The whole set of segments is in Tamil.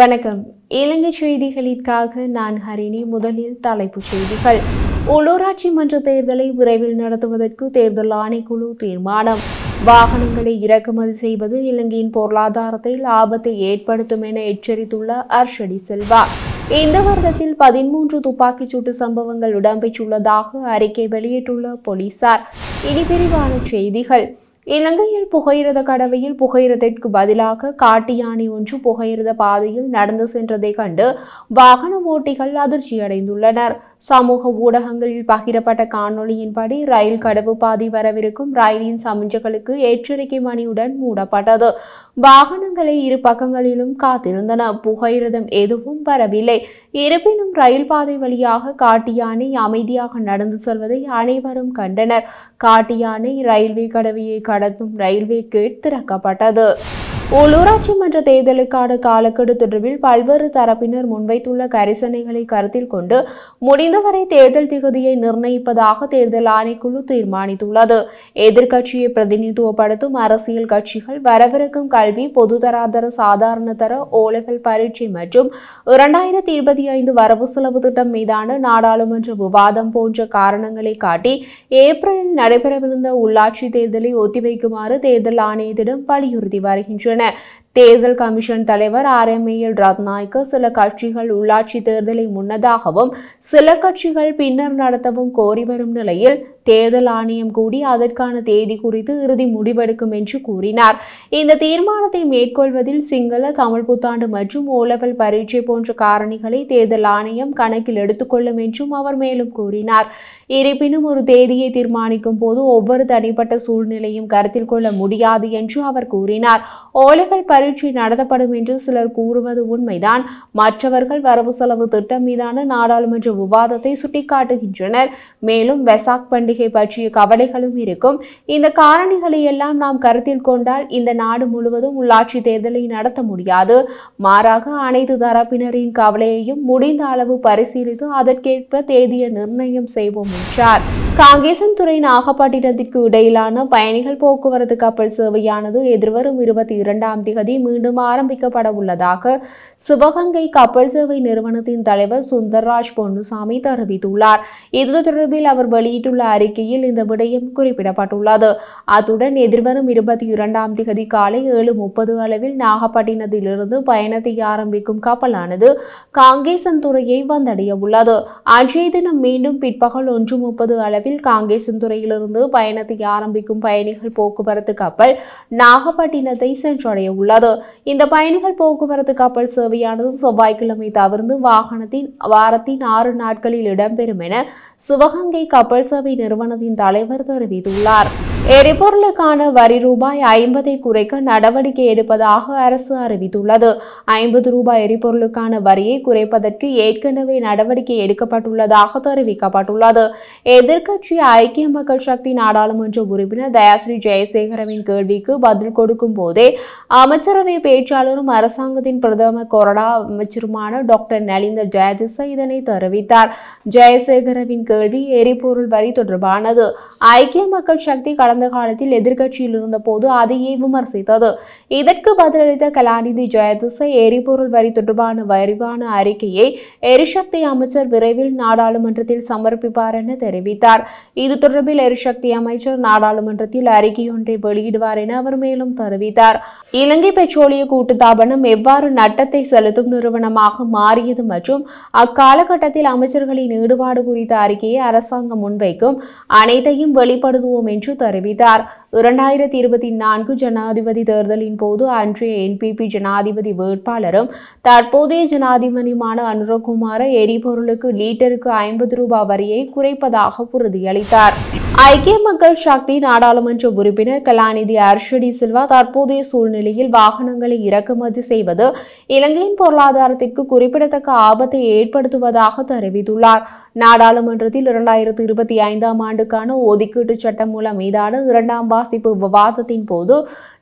வணக்கம். இலங்கை செய்திகளுக்காக நான் ஹரிணி. முதலில் தலைப்புச் செய்திகள். உள்ளூராட்சி மன்ற தேர்தலை விரைவில் நடத்துவதற்கு தேர்தல் ஆணைக்குழு தீர்மானம். வாகனங்களை இறக்குமதி செய்வது இலங்கையின் பொருளாதாரத்தில் ஆபத்தை ஏற்படுத்தும் என எச்சரித்துள்ள அர்ஷடி சில்வா. இந்த வருடத்தில் 13 துப்பாக்கிச் சூட்டு சம்பவங்கள் இடம்பெற்றுள்ளதாக அறிக்கை வெளியிட்டுள்ள போலீசார். இனி விரிவான செய்திகள். இலங்கையில் புகையிரத கடவையில் புகையிரதத்திற்கு பதிலாக காட்டு யானை ஒன்று புகையிரத பாதையில் நடந்து சென்றதை கண்டு வாகன ஓட்டிகள் அதிர்ச்சியடைந்துள்ளனர். சமூக ஊடகங்களில் பகிரப்பட்ட காணொளியின்படி ரயில் கடவு பாதை வரவிருக்கும் ரயிலின் சமிஞ்சைகளுக்கு எச்சரிக்கை மணியுடன் மூடப்பட்டது. வாகனங்களை இரு பக்கங்களிலும் காத்திருந்தன. புகையிரதம் எதுவும் வரவில்லை. இருப்பினும் ரயில் பாதை வழியாக காட்டு யானை அமைதியாக நடந்து செல்வதை அனைவரும் கண்டனர். காட்டு யானை ரயில்வே கடவையை கடத்தும் ரயில்வே கேட் திறக்கப்பட்டது. உள்ளூராட்சி மன்ற தேர்தலுக்கான காலக்கெடு தொடர்பில் பல்வேறு தரப்பினர் முன்வைத்துள்ள கரிசனைகளை கருத்தில் கொண்டு முடிந்தவரை தேர்தல் திகதியை நிர்ணயிப்பதாக தேர்தல் ஆணைக்குழு தீர்மானித்துள்ளது. எதிர்க்கட்சியை பிரதிநிதித்துவப்படுத்தும் அரசியல் கட்சிகள் வரவிருக்கும் கல்வி, பொதுதராதர சாதாரண தர ஓலெவல் பரீட்சை மற்றும் 2025 வரவு செலவு திட்டம் மீதான நாடாளுமன்ற விவாதம் போன்ற காரணங்களை காட்டி ஏப்ரலில் நடைபெறவிருந்த உள்ளாட்சி தேர்தலை ஒத்திவைக்குமாறு தேர்தல் ஆணையத்திடம் வலியுறுத்தி வருகின்றன. தேர்தல் கமிஷன் தலைவர் RMAL ரத்நாயக்க சில கட்சிகள் உள்ளாட்சி தேர்தலை முன்னதாகவும் சில கட்சிகள் பின்னர் நடத்தவும் கோரி வரும் நிலையில் தேர்தல் ஆணையம் கூடி அதற்கான தேதி குறித்து இறுதி முடிவெடுக்கும் என்று கூறினார். இந்த தீர்மானத்தை மேற்கொள்வதில் சிங்கள, தமிழ் புத்தாண்டு மற்றும் ஓலெவல் பரீட்சை போன்ற காரணிகளை தேர்தல் ஆணையம் கணக்கில் எடுத்துக்கொள்ளும் என்றும் அவர் மேலும் கூறினார். இருப்பினும் ஒரு தேதியை தீர்மானிக்கும் போது ஒவ்வொரு தனிப்பட்ட சூழ்நிலையும் கருத்தில் கொள்ள முடியாது என்று அவர் கூறினார். ஓலெவல் பரீட்சை நடத்தப்படும் என்று சிலர் கூறுவது உண்மைதான். மற்றவர்கள் வரவு செலவு திட்டம் மீதான நாடாளுமன்ற விவாதத்தை சுட்டிக்காட்டுகின்றனர். மேலும் வெசாக் பண்டிகை பற்றிய கவலைகளும் இருக்கும். இந்த காரணிகளை எல்லாம் நாம் கருத்தில் கொண்டால் இந்த நாடு முழுவதும் உள்ளாட்சி தேர்தலை நடத்த முடியாது. மாறாக அனைத்து தரப்பினரின் கவலையையும் முடிந்த அளவு பரிசீலித்து அதற்கேற்ப தேதியை நிர்ணயம் செய்வோம் என்றார். காங்கேசன்துறை நாகப்பட்டினத்திற்கு இடையிலான பயணிகள் போக்குவரத்து கப்பல் சேவையானது எதிர்வரும் 22ஆம் தேதி மீண்டும் ஆரம்பிக்கப்பட உள்ளதாக சிவகங்கை கப்பல் சேவை நிறுவனத்தின் தலைவர் சுந்தர்ராஜ் பொன்னுசாமி தெரிவித்துள்ளார். இது தொடர்பில் அவர் வெளியிட்டுள்ள அறிக்கையில் இந்த விடயம் குறிப்பிடப்பட்டுள்ளது. அத்துடன் எதிர்வரும் 22ஆம் தேதி காலை 7:30 அளவில் நாகப்பட்டினத்திலிருந்து பயணத்தை ஆரம்பிக்கும் கப்பலானது காங்கேசன்துறையை வந்தடைய உள்ளது. அன்றைய தினம் மீண்டும் பிற்பகல் 1:30 அளவில் காங்கேசன்துறையிலிருந்து பயணத்தை ஆரம்பிக்கும் பயணிகள் போக்குவரத்து கப்பல் நாகப்பட்டினத்தை சென்றடைய உள்ளது. இந்த பயணிகள் போக்குவரத்து கப்பல் சேவையானது செவ்வாய்க்கிழமை தவிர்த்து வாரத்தின் 6 நாட்களில் இடம்பெறும் என சிவகங்கை கப்பல் சேவை நிறுவனத்தின் தலைவர் தெரிவித்துள்ளார். எரிபொருளுக்கான வரி ரூபாய் 50 குறைக்க நடவடிக்கை எடுப்பதாக அரசு அறிவித்துள்ளது. 50 ரூபாய் எரிபொருளுக்கான வரியை குறைப்பதற்கு ஏற்கனவே நடவடிக்கை எடுக்கப்பட்டுள்ளதாக தெரிவிக்கப்பட்டுள்ளது. எதிர்க்கட்சி ஐக்கிய மக்கள் சக்தி நாடாளுமன்ற உறுப்பினர் தயாஸ்ரீ ஜெயசேகரவின் கேள்விக்கு பதில் கொடுக்கும் போதே அமைச்சரவை பேச்சாளரும் அரசாங்கத்தின் பிரதம கொறடா அமைச்சருமான டாக்டர் நலிந்த ஜெயதிச இதனை தெரிவித்தார். ஜெயசேகரவின் கேள்வி எரிபொருள் வரி தொடர்பானது. ஐக்கிய மக்கள் சக்தி கடந்த காலத்தில் எதிர்க்கட்சியில் இருந்த போது அதையே விமர்சித்தது. இதற்கு பதிலளித்த கலாநிதி ஜெயதிச எரிபொருள் வரி தொடர்பான விரிவான அறிக்கையை எரிசக்தி அமைச்சர் விரைவில் நாடாளுமன்றத்தில் சமர்ப்பிப்பார் என தெரிவித்தார். இது தொடர்பில் எரிசக்தி அமைச்சர் நாடாளுமன்றத்தில் அறிக்கையொன்றை வெளியிடுவார் என அவர் மேலும் தெரிவித்தார். இலங்கை பெட்ரோலிய கூட்டுத்தாபனம் எவ்வாறு நட்டத்தை செலுத்தும் நிறுவனமாக மாறியது மற்றும் அக்காலகட்டத்தில் அமைச்சர்களின் ஈடுபாடு குறித்த அறிக்கையை அரசாங்கம் முன்வைக்கும் அனைத்தையும் வெளிப்படுத்துவோம் என்று தெரிவித்தார். 2024 ஜனாதிபதி தேர்தலின் போது அன்றைய NPP ஜனாதிபதி வேட்பாளரும் தற்போதைய ஜனாதிபதியுமான அனுரகுமார எரிபொருளுக்கு லீட்டருக்கு 50 ரூபாய் வரியை குறைப்பதாக உறுதியளித்தார். ஐக்கிய மக்கள் சக்தி நாடாளுமன்ற உறுப்பினர் கலாநிதி அர்ஷடி சில்வா தற்போதைய சூழ்நிலையில் வாகனங்களை இறக்குமதி செய்வது இலங்கையின் பொருளாதாரத்திற்கு குறிப்பிடத்தக்க ஆபத்தை ஏற்படுத்துவதாக தெரிவித்துள்ளார். நாடாளுமன்றத்தில் 2025ஆம் ஆண்டுக்கான ஒதுக்கீட்டு சட்டம் மூலம் மீதான 2ஆம் வாசிப்பு விவாதத்தின் போது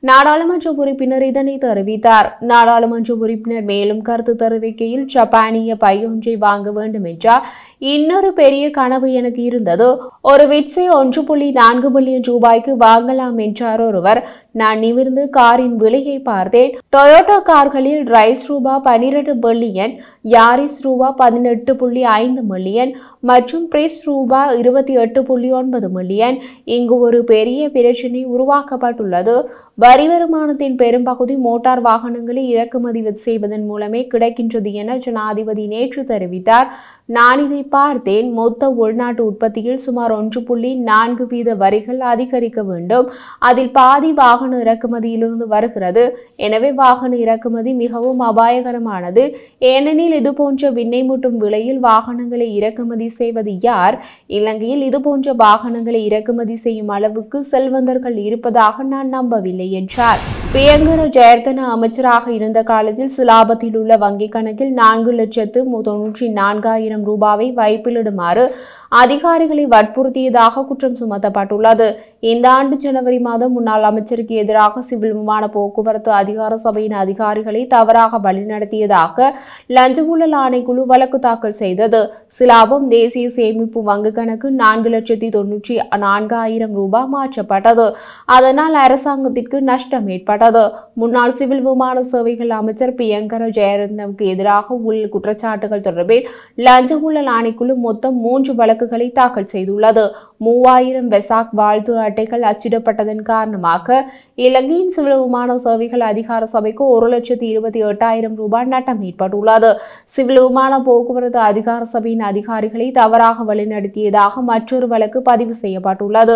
நாடாளுமன்ற உறுப்பினர் இதனை தெரிவித்தார். நாடாளுமன்ற உறுப்பினர் மேலும் கருத்து தெரிவிக்கையில், ஜப்பானிய பையொன்றை வாங்க வேண்டும் என்றால் இன்னொரு பெரிய கனவு எனக்கு இருந்தது. ஒரு விட்ஸை 1.4 பில்லியன் ரூபாய்க்கு வாங்கலாம் என்றார் ஒருவர். நான் நிமிர்ந்து காரின் விலையை பார்த்தேன். டொயோட்டா கார்களில் ரைஸ் ரூபாய் 12 பில்லியன், யாரிஸ் ரூபாய் 18.5 மில்லியன் மற்றும் பிரிஸ் ரூபாய் 28.9 மில்லியன். இங்கு ஒரு பெரிய பிரச்சினை உருவாக்கப்பட்டுள்ளது. வரி வருமானத்தின் பெரும்பகுதி மோட்டார் வாகனங்களை இறக்குமதி செய்வதன் மூலமே கிடைக்கின்றது என ஜனாதிபதி நேற்று தெரிவித்தார். நான் இதை பார்த்தேன். மொத்த உள்நாட்டு உற்பத்தியில் சுமார் 1.4% வரிகள் அதிகரிக்க வேண்டும். அதில் பாதி வாகன இறக்குமதியிலிருந்து வருகிறது. எனவே வாகன இறக்குமதி மிகவும் அபாயகரமானது. ஏனெனில் இதுபோன்ற விண்ணை முட்டும் விலையில் வாகனங்களை இறக்குமதி செய்வது யார்? இலங்கையில் இதுபோன்ற வாகனங்களை இறக்குமதி செய்யும் அளவுக்கு செல்வந்தர்கள் இருப்பதாக நான் நம்பவில்லை என்றார். பிரியங்கர ஜெயர்தன அமைச்சராக இருந்த காலத்தில் சிலாபத்தில் உள்ள வங்கிக் கணக்கில் 4,94,000 ரூபாவை வைப்பிலிடுமாறு அதிகாரிகளை வற்புறுத்தியதாக குற்றம் சுமத்தப்பட்டுள்ளது. இந்த ஆண்டு ஜனவரி மாதம் முன்னாள் அமைச்சருக்கு எதிராக சிவில் விமான போக்குவரத்து அதிகார சபையின் அதிகாரிகளை தவறாக வழிநடத்தியதாக லஞ்ச ஊழல் ஆணைக்குழு வழக்கு தாக்கல் செய்தது. சிலாபம் தேசிய சேமிப்பு வங்கிக் கணக்கு 4,94,000 ரூபாய் மாற்றப்பட்டது. அதனால் அரசாங்கத்திற்கு நஷ்டம் ஏற்பட்டது. முன்னாள் சிவில் விமான சேவைகள் அமைச்சர் பிரியங்கர ஜெயரத்னவுக்கு எதிராக ஊழல் குற்றச்சாட்டுகள் தொடர்பில் லஞ்ச ஊழல் ஆணைக்குழு மொத்தம் 3 வழக்குகளை தாக்கல் செய்துள்ளது. 3000 வெசாக் வாழ்த்து அட்டைகள் அச்சிடப்பட்டதன் காரணமாக இலங்கையின் சிவில் விமான சேவைகள் அதிகார சபைக்கு 1,28,000 ரூபாய் நட்டம் ஏற்பட்டுள்ளது. சிவில் விமான போக்குவரத்து அதிகார சபையின் அதிகாரிகளை தவறாக வழிநடத்தியதாக மற்றொரு வழக்கு பதிவு செய்யப்பட்டுள்ளது.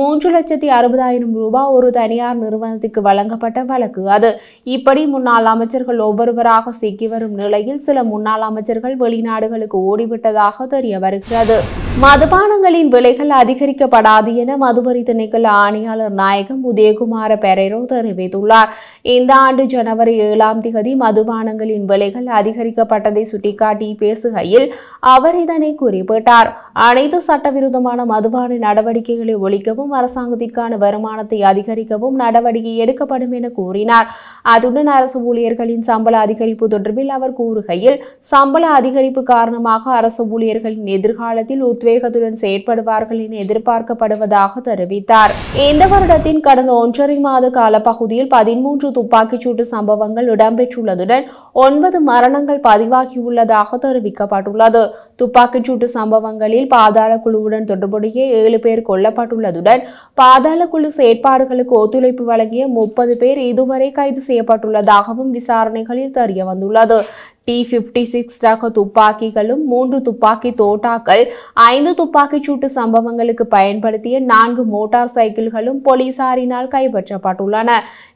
3,60,000 ரூபாய் ஒரு தனியார் நிறுவனத்துக்கு வழங்கப்பட்ட வழக்கு அது. இப்படி முன்னாள் அமைச்சர்கள் ஒவ்வொருவராக சிக்கி வரும் நிலையில் சில முன்னாள் அமைச்சர்கள் வெளிநாடுகளுக்கு ஓடிவிட்டதாக தெரிய வருகிறது. மதுபானங்களின் விலைகள் அதிகரிக்கப்படாது என மதுவரி திணைக்கள ஆணையாளர் நாயகம் உதயகுமார பெரேரோ தெரிவித்துள்ளார். இந்த ஆண்டு ஜனவரி 7ஆம் தேதி மதுபானங்களின் விலைகள் அதிகரிக்கப்பட்டதை சுட்டிக்காட்டி பேசுகையில் அவர் இதனை குறிப்பிட்டார். அனைத்து சட்டவிரோதமான மதுபான நடவடிக்கைகளை ஒழிக்கவும் அரசாங்கத்திற்கான வருமானத்தை அதிகரிக்கவும் நடவடிக்கை எடுக்கப்படும் என கூறினார். அதுடன் அரசு ஊழியர்களின் சம்பள அதிகரிப்பு தொடர்பில் அவர் கூறுகையில் சம்பள அதிகரிப்பு காரணமாக அரசு ஊழியர்களின் எதிர்காலத்தில் உத்வேகத்துடன் செயற்படுவார்கள் என எதிர்பார்க்கப்படுவதாக தெரிவித்தார். இந்த வருடத்தின் கடந்த 1.5 மாத காலப்பகுதியில் 13 துப்பாக்கிச்சூட்டு சம்பவங்கள் இடம்பெற்றுள்ளதுடன் 9 மரணங்கள் பதிவாகியுள்ளதாக தெரிவிக்கப்பட்டுள்ளது. துப்பாக்கிச்சூட்டு சம்பவங்களில் பாதாள குழுவுடன் தொடர்புடைய 7 பேர் கொல்லப்பட்டுள்ளதுடன் பாதாள குழு செயற்பாடுகளுக்கு ஒத்துழைப்பு வழங்கிய 30 பேர் இதுவரை கைது செய்யப்பட்டுள்ளதாகவும் விசாரணைகளில் தெரிய வந்துள்ளது. T56 ரக துப்பாக்கிகளும் 3 துப்பாக்கி தோட்டாக்கள் 5 துப்பாக்கிச்சூட்டு சம்பவங்களுக்கு பயன்படுத்திய 4 மோட்டார் சைக்கிள்களும் போலீசாரினால் கைப்பற்றப்பட்டுள்ளன.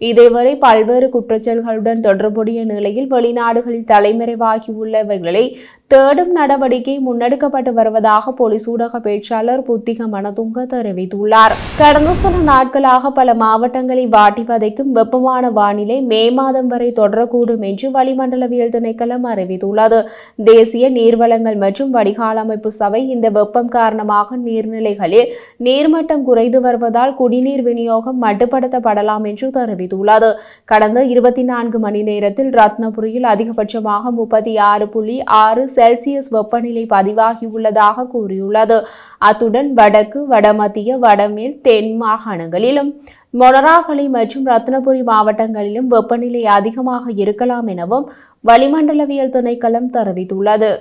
இதேவரை பல்வேறு குற்றச்செயல்களுடன் தொடர்புடைய நிலையில் வெளிநாடுகளில் தலைமறைவாகியுள்ளவர்களை தேடும் நடவடிக்கை முன்னெடுக்கப்பட்டு வருவதாக போலீஸ் ஊடக பேச்சாளர் புத்திக மனதுங்க தெரிவித்துள்ளார். கடந்த சில நாட்களாக பல மாவட்டங்களை வாட்டி வதைக்கும் வெப்பமான வானிலை மே மாதம் வரை தொடரக்கூடும் என்று வளிமண்டலவியல் திணைக்களம் அறிவித்துள்ளது. தேசிய நீர்வளங்கள் மற்றும் வடிகால் அமைப்பு சபை இந்த வெப்பம் காரணமாக நீர்நிலைகளில் நீர்மட்டம் குறைந்து வருவதால் குடிநீர் விநியோகம் மட்டுப்படுத்தப்படலாம் என்று தெரிவித்துள்ளது. கடந்த 24 மணி நேரத்தில் ரத்னபுரியில் அதிகபட்சமாக 36.6 செல்சியஸ் வெப்பநிலை பதிவாகியுள்ளதாக கூறியுள்ளது. அத்துடன் வடக்கு, வடமத்திய, வடமேல், தென் மாகாணங்களிலும் மொனராகலை மற்றும் ரத்னபுரி மாவட்டங்களிலும் வெப்பநிலை அதிகமாக இருக்கலாம் எனவும் வளிமண்டலவியல் திணைக்களம் தெரிவித்துள்ளது.